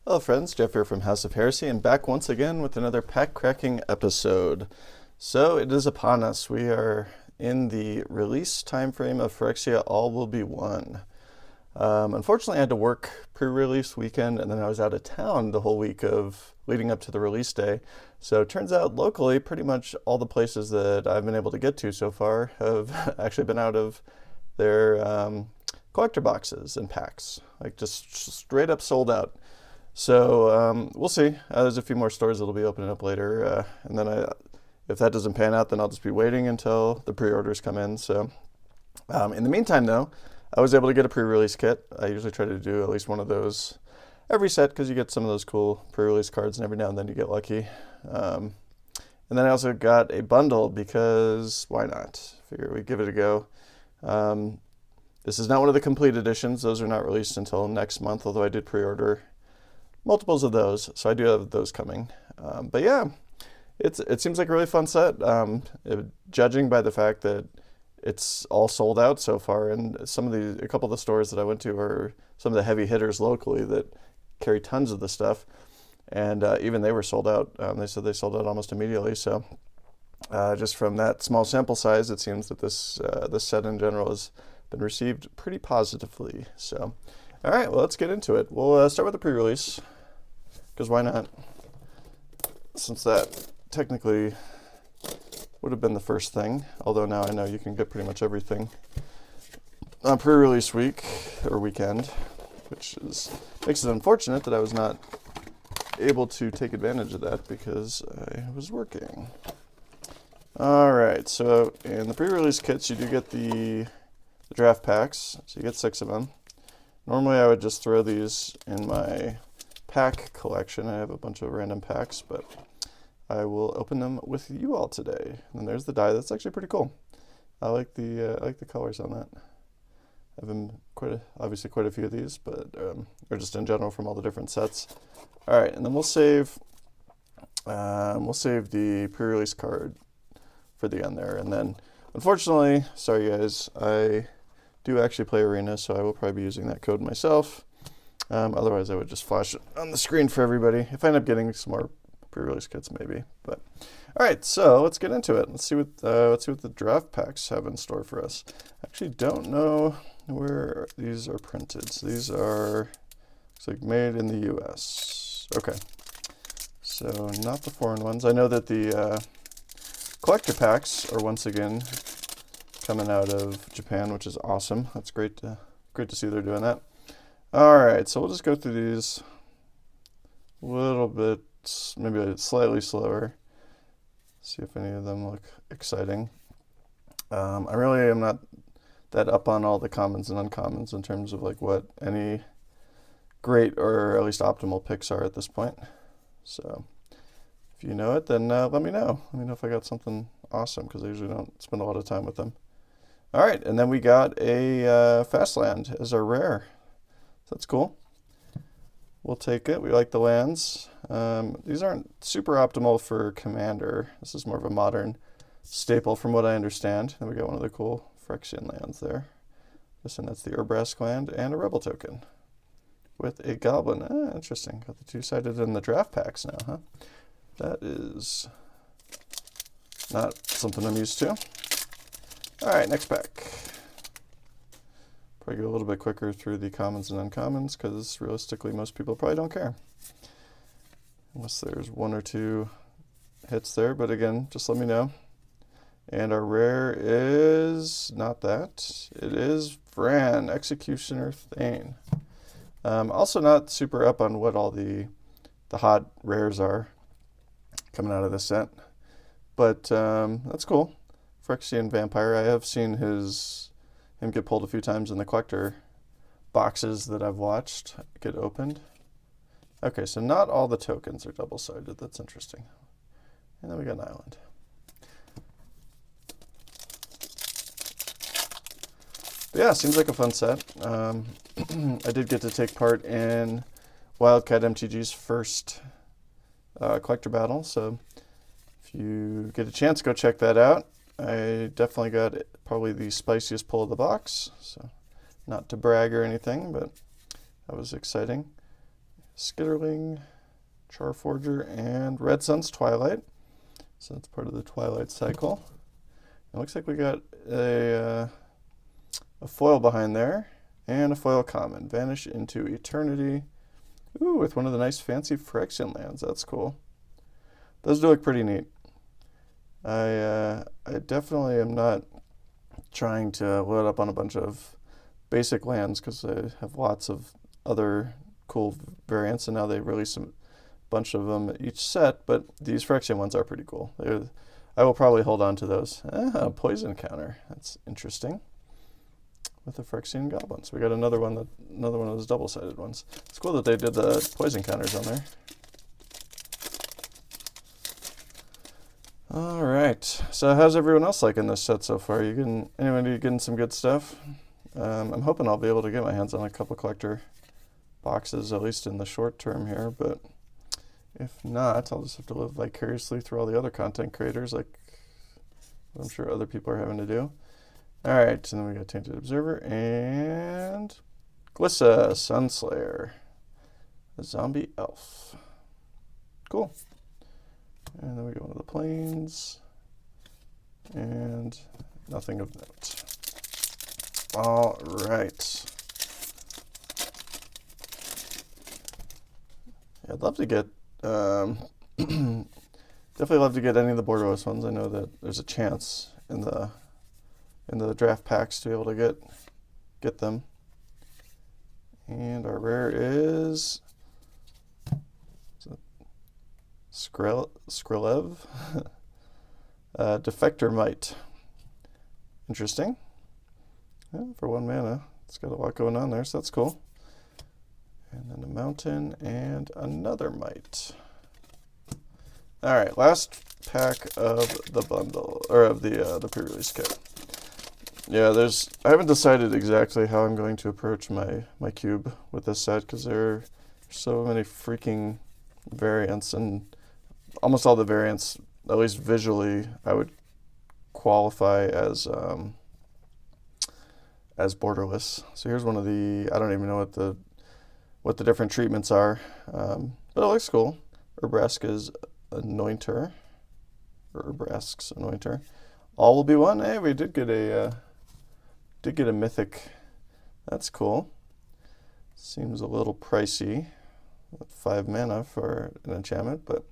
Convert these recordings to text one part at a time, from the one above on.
Hello friends, Jeff here from House of Heresy, and back once again with another pack cracking episode. So it is upon us. We are in the release time frame of Phyrexia All Will Be One. Unfortunately, I had to work pre-release weekend, and then I was out of town the whole week of leading up to the release day. So it turns out locally, pretty much all the places that I've been able to get to so far have actually been out of their collector boxes and packs, like just straight up sold out. So we'll see. There's a few more stores that'll be opening up later, and then if that doesn't pan out, then I'll just be waiting until the pre-orders come in. So in the meantime, though, I was able to get a pre-release kit. I usually try to do at least one of those every set because you get some of those cool pre-release cards, and every now and then you get lucky. And then I also got a bundle because why not? Figure we give it a go. This is not one of the complete editions. Those are not released until next month, although I did pre-order multiples of those, so I do have those coming. But yeah, it seems like a really fun set, judging by the fact that it's all sold out so far, and a couple of the stores that I went to are some of the heavy hitters locally that carry tons of the stuff, and even they were sold out. They said they sold out almost immediately, so just from that small sample size, it seems that this set in general has been received pretty positively. So all right, well, let's get into it. We'll start with the pre-release, because why not? Since that technically would have been the first thing, although now I know you can get pretty much everything on pre-release week or weekend, which makes it unfortunate that I was not able to take advantage of that because I was working. All right, so in the pre-release kits, you do get the draft packs, so you get 6 of them. Normally I would just throw these in my pack collection. I have a bunch of random packs, but I will open them with you all today. And there's the die. That's actually pretty cool. I like the colors on that. I've been obviously quite a few of these, but or just in general from all the different sets. All right, and then we'll save the pre-release card for the end there. And then, unfortunately, sorry guys, I do actually play Arena, so I will probably be using that code myself. Otherwise, I would just flash it on the screen for everybody. If I end up getting some more pre-release kits, maybe. But all right, so let's get into it. Let's see what the draft packs have in store for us. I actually don't know where these are printed. So these are looks like made in the U.S. Okay, so not the foreign ones. I know that the collector packs are once again coming out of Japan, which is awesome. That's great to see they're doing that. All right, so we'll just go through these a little bit, maybe slightly slower. See if any of them look exciting. I really am not that up on all the commons and uncommons in terms of like what any great or at least optimal picks are at this point. So if you know it, then let me know. Let me know if I got something awesome, because I usually don't spend a lot of time with them. All right, and then we got a Fastland as our rare. So that's cool. We'll take it. We like the lands. These aren't super optimal for Commander. This is more of a modern staple from what I understand. And we got one of the cool Phyrexian lands there. And that's the Urbrask land and a Rebel token with a Goblin. Interesting. Got the two-sided in the draft packs now, huh? That is not something I'm used to. All right, next pack. Probably go a little bit quicker through the commons and uncommons because realistically most people probably don't care. Unless there's one or two hits there, but again, just let me know. And our rare is not that. It is Vran, Executioner Thane. Also not super up on what all the hot rares are coming out of this set. But that's cool. Phyrexian Vampire. I have seen him get pulled a few times in the collector boxes that I've watched get opened. Okay, so not all the tokens are double-sided. That's interesting. And then we got an island. But yeah, seems like a fun set. I did get to take part in Wildcat MTG's first collector battle, so if you get a chance, go check that out. I definitely got probably the spiciest pull of the box, so not to brag or anything, but that was exciting. Skitterling, Charforger, and Red Sun's Twilight. So that's part of the Twilight cycle. It looks like we got a foil behind there, and a foil common. Vanish into Eternity. Ooh, with one of the nice fancy Phyrexian lands. That's cool. Those do look pretty neat. I definitely am not trying to load up on a bunch of basic lands because I have lots of other cool variants, and now they release a bunch of them each set, but these Phyrexian ones are pretty cool. I will probably hold on to those. Poison counter. That's interesting. With the Phyrexian goblins. We got another one of those double-sided ones. It's cool that they did the poison counters on there. All right. So how's everyone else liking this set so far? Anybody getting some good stuff? I'm hoping I'll be able to get my hands on a couple collector boxes, at least in the short term here, but if not, I'll just have to live vicariously through all the other content creators, like I'm sure other people are having to do. All right, and then we got Tainted Observer and Glissa, Sunslayer, a zombie elf. Cool. And then we go into the plains, and nothing of note. All right. Yeah, I'd love to get, definitely love to get any of the borderless ones. I know that there's a chance in the draft packs to be able to get them. And our rare is Skrilev, Defector Mite. Interesting. Yeah, for 1 mana, it's got a lot going on there, so that's cool. And then a mountain and another Mite. All right, last pack of the bundle, or of the pre-release kit. Yeah, I haven't decided exactly how I'm going to approach my cube with this set because there are so many freaking variants, and almost all the variants, at least visually, I would qualify as borderless. So here's one of the, I don't even know what the different treatments are, but it looks cool. Urbraska's Anointer, or Urbrask's Anointer. All will be one. Hey, we did get a mythic. That's cool. Seems a little pricey, 5 mana for an enchantment, but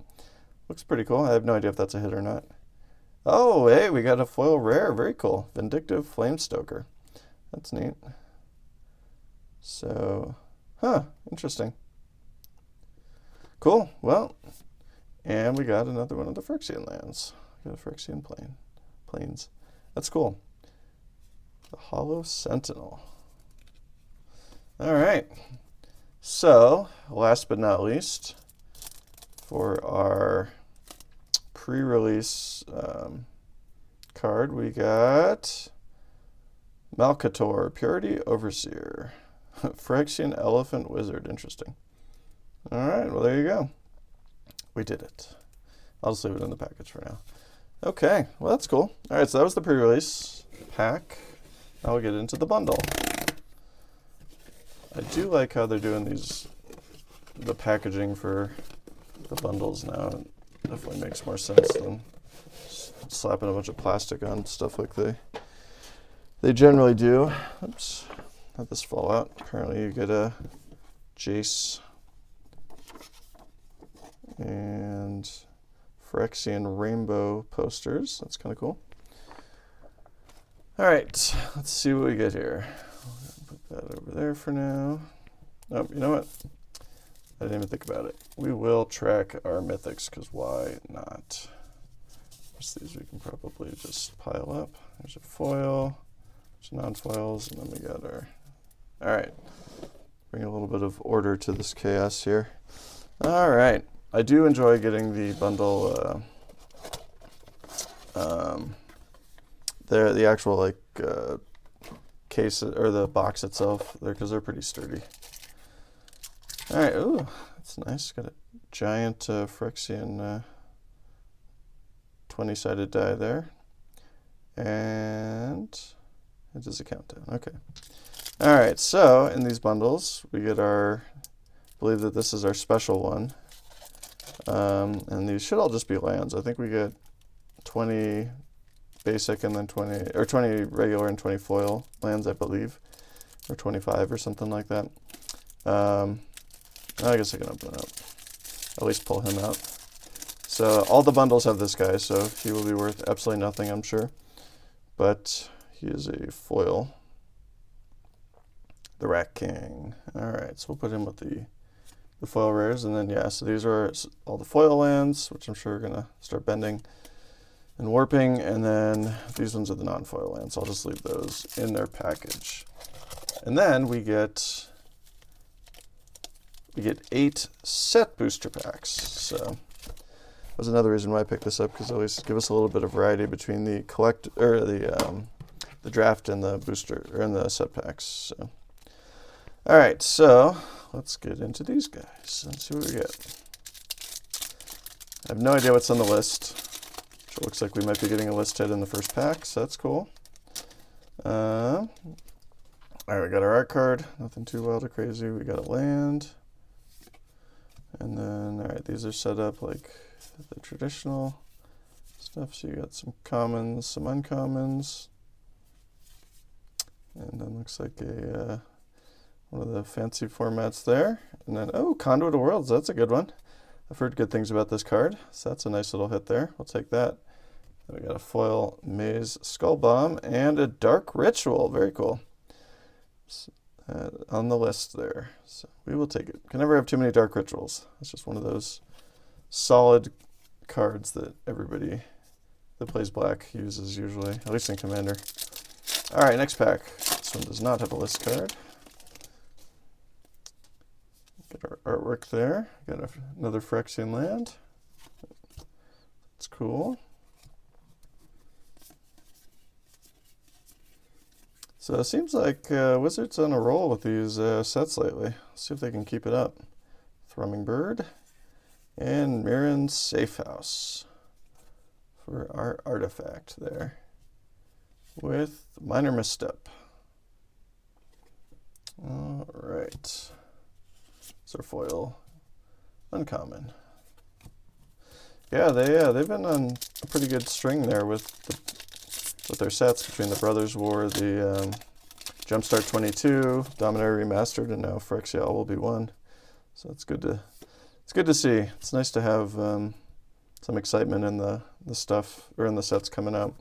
looks pretty cool. I have no idea if that's a hit or not. Oh, hey, we got a foil rare. Very cool. Vindictive Flamestoker. That's neat. So, interesting. Cool. Well, and we got another one of the Phyrexian lands. We got a Phyrexian plains. That's cool. The Hollow Sentinel. All right. So, last but not least, for our pre-release card, we got Malcator, Purity Overseer. Phyrexian Elephant Wizard. Interesting. All right, well, there you go. We did it. I'll just leave it in the package for now. Okay, well, that's cool. All right, so that was the pre-release pack. Now we'll get into the bundle. I do like how they're doing the packaging for the bundles now. It definitely makes more sense than slapping a bunch of plastic on stuff like they generally do. Oops, let this fall out. Apparently you get a Jace and Phyrexian rainbow posters. That's kind of cool. All right, let's see what we get here. Put that over there for now. Oh, you know what? I didn't even think about it. We will track our mythics, because why not? There's these we can probably just pile up. There's a foil, there's non-foils, and then we got our... All right, bring a little bit of order to this chaos here. All right, I do enjoy getting the bundle, the actual case or the box itself there, because they're pretty sturdy. All right, ooh, that's nice. Got a giant Phyrexian 20-sided die there, and it does a countdown. Okay. All right, so in these bundles we get our believe that this is our special one. And these should all just be lands. I think we get 20 basic and then 20 regular and 20 foil lands, I believe, or 25 or something like that. I guess I can open it up, at least pull him out. So all the bundles have this guy, so he will be worth absolutely nothing, I'm sure. But he is a foil. The Rat King. All right, so we'll put him with the foil rares, and then yeah, so these are all the foil lands, which I'm sure are gonna start bending and warping, and then these ones are the non-foil lands. So I'll just leave those in their package. And then we get 8 set booster packs. So that's another reason why I picked this up, because at least give us a little bit of variety between the the draft and the booster and the set packs. So, all right, so let's get into these guys and see what we get. I have no idea what's on the list. It looks like we might be getting a list hit in the first pack, so that's cool. All right, we got our art card. Nothing too wild or crazy. We got a land. And then, all right, these are set up like the traditional stuff. So you got some commons, some uncommons. And then looks like one of the fancy formats there. And then, oh, Conduit of Worlds, that's a good one. I've heard good things about this card, so that's a nice little hit there. We'll take that. Then we got a foil Maze Skull Bomb and a Dark Ritual. Very cool. So, on the list there. So we will take it. Can never have too many Dark Rituals. It's just one of those solid cards that everybody that plays black uses usually, at least in Commander. All right, next pack. This one does not have a list card. Get our artwork there. Got another Phyrexian land. That's cool. So it seems like Wizards on a roll with these sets lately. Let's see if they can keep it up. Thrumming Bird and Mirren Safe House for our artifact there with Minor Misstep. All right. It's our foil uncommon. Yeah, they've been on a pretty good string there with their sets between the Brothers War, the Jumpstart 22, Dominator Remastered, and now Phyrexia All Will Be One. So it's good to see. It's nice to have some excitement in the stuff or in the sets coming out,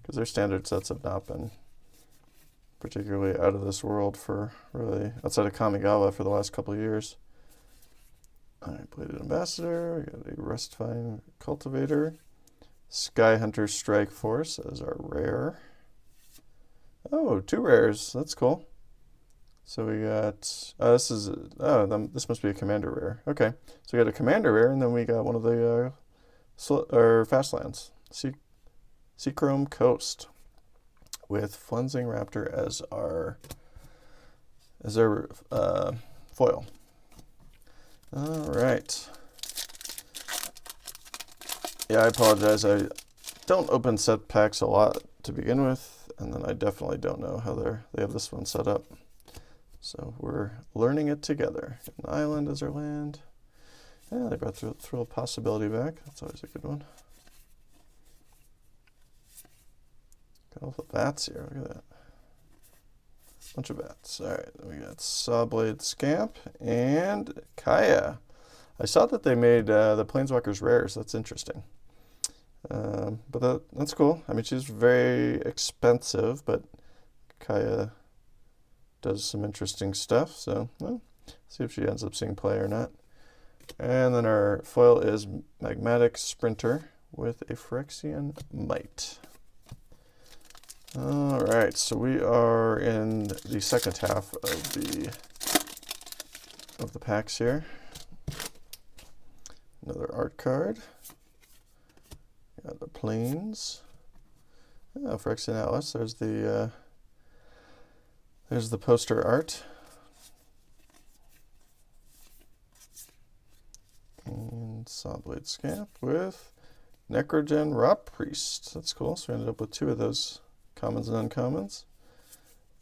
because their standard sets have not been particularly out of this world for really outside of Kamigawa for the last couple of years. All right, Bladed Ambassador. We got a Rustifying Cultivator. Sky Hunter Strike Force as our rare. Oh, 2 rares. That's cool. So we got, this must be a Commander rare. Okay, so we got a Commander rare, and then we got one of the fast lands, Seachrome Coast, with Flensing Raptor as our foil. All right. Yeah, I apologize. I don't open set packs a lot to begin with, and then I definitely don't know how they have this one set up. So we're learning it together. An island as our land. Yeah, they brought throw a possibility back. That's always a good one. Got all the bats here. Look at that. Bunch of bats. All right, we got Sawblade Scamp and Kaya. I saw that they made the Planeswalkers rares. That's interesting. But that's cool. I mean, she's very expensive, but Kaya does some interesting stuff. So, well, see if she ends up seeing play or not. And then our foil is Magmatic Sprinter with a Phyrexian Might. All right, so we are in the second half of the packs here. Another art card. Got the Plains. Oh, Phyrexian Atlas. There's the poster art. And Sawblade Scamp with Necrogen Rot Priest. That's cool. So we ended up with 2 of those commons and uncommons.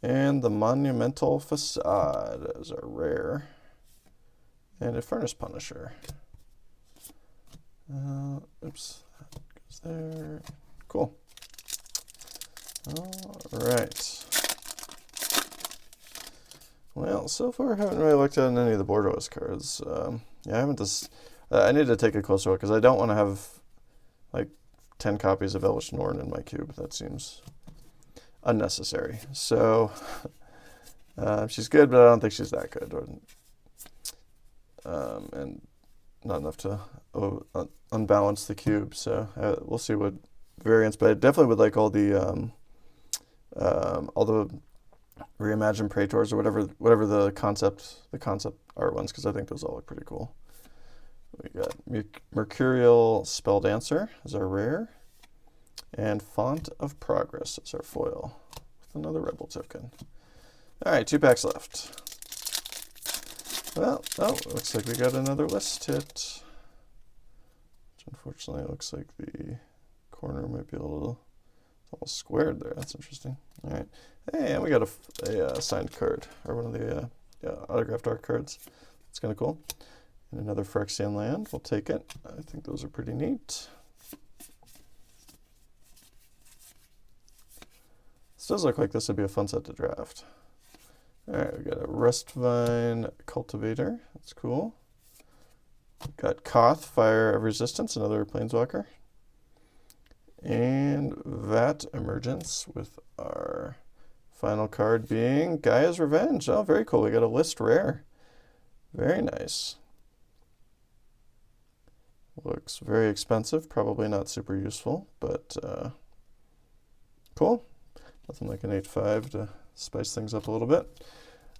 And the Monumental Facade as our rare. and a Furnace Punisher. Oops, that goes there. Cool. All right. Well, so far I haven't really looked at any of the borderless cards. Yeah, I haven't just. I need to take a closer look because I don't want to have like 10 copies of Elvish Norn in my cube. That seems unnecessary. So she's good, but I don't think she's that good. And not enough to unbalance the cube. So we'll see what variants. But I definitely would like all the reimagined Praetors or whatever the concept art ones, because I think those all look pretty cool. We got Mercurial Spelldancer as our rare, and Font of Progress as our foil, with another Rebel token. All right, 2 packs left. Well, looks like we got another list hit. Which unfortunately looks like the corner might be a little almost squared there. That's interesting. All right. Hey, and we got a signed card, or one of the autographed art cards. That's kind of cool. And another Phyrexian land. We'll take it. I think those are pretty neat. This does look like this would be a fun set to draft. All right, we got a Rustvine Cultivator. That's cool. We've got Koth, Fire of Resistance, another Planeswalker. And Vat Emergence, with our final card being Gaia's Revenge. Oh, very cool. We got a list rare. Very nice. Looks very expensive. Probably not super useful, but cool. Nothing like an 8/5 to spice things up a little bit.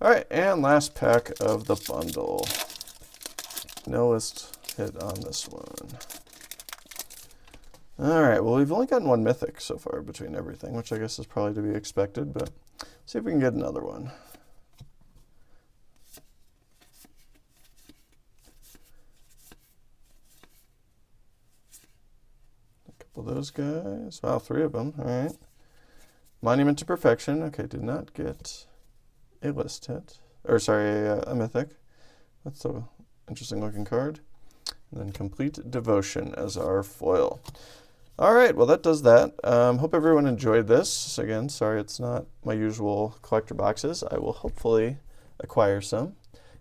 All right, and last pack of the bundle. No list hit on this one. All right, well, we've only gotten 1 mythic so far between everything, which I guess is probably to be expected, but see if we can get another one. A couple of those guys. Wow, 3 of them. All right. Monument to Perfection. Okay, did not get a list hit. Or sorry, a mythic. That's an interesting looking card. And then Complete Devotion as our foil. All right, well, that does that. Hope everyone enjoyed this. Again, sorry it's not my usual collector boxes. I will hopefully acquire some.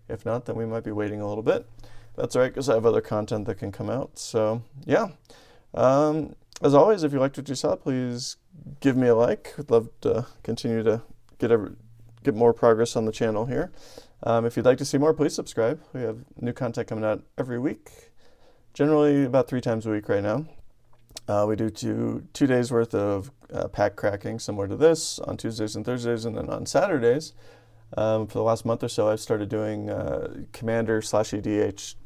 If not, then we might be waiting a little bit. That's all right, because I have other content that can come out. So, yeah. As always, if you liked what you saw, please give me a like. I'd love to continue to get more progress on the channel here. If you'd like to see more, please subscribe. We have new content coming out every week, generally about 3 times a week right now. We do two days worth of pack cracking, similar to this, on Tuesdays and Thursdays, and then on Saturdays. For the last month or so, I've started doing Commander/EDH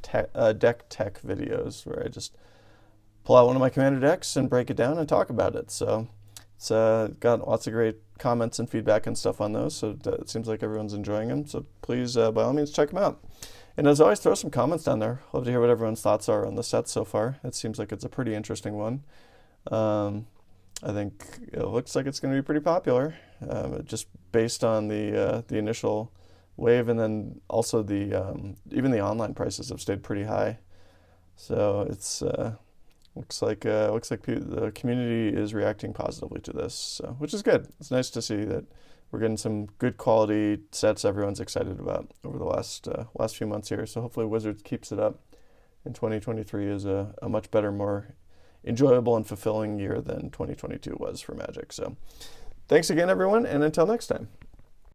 deck tech videos, where I just pull out one of my Commander decks and break it down and talk about it. So it's got lots of great comments and feedback and stuff on those, so it seems like everyone's enjoying them. So please, by all means, check them out. And as always, throw some comments down there. Love to hear what everyone's thoughts are on the set so far. It seems like it's a pretty interesting one. I think it looks like it's going to be pretty popular, just based on the initial wave, and then also even the online prices have stayed pretty high. So it's looks like the community is reacting positively to this, so, which is good. It's nice to see that we're getting some good quality sets everyone's excited about over the last few months here. So hopefully Wizards keeps it up, and 2023 is a much better, more enjoyable and fulfilling year than 2022 was for Magic. So thanks again, everyone, and until next time.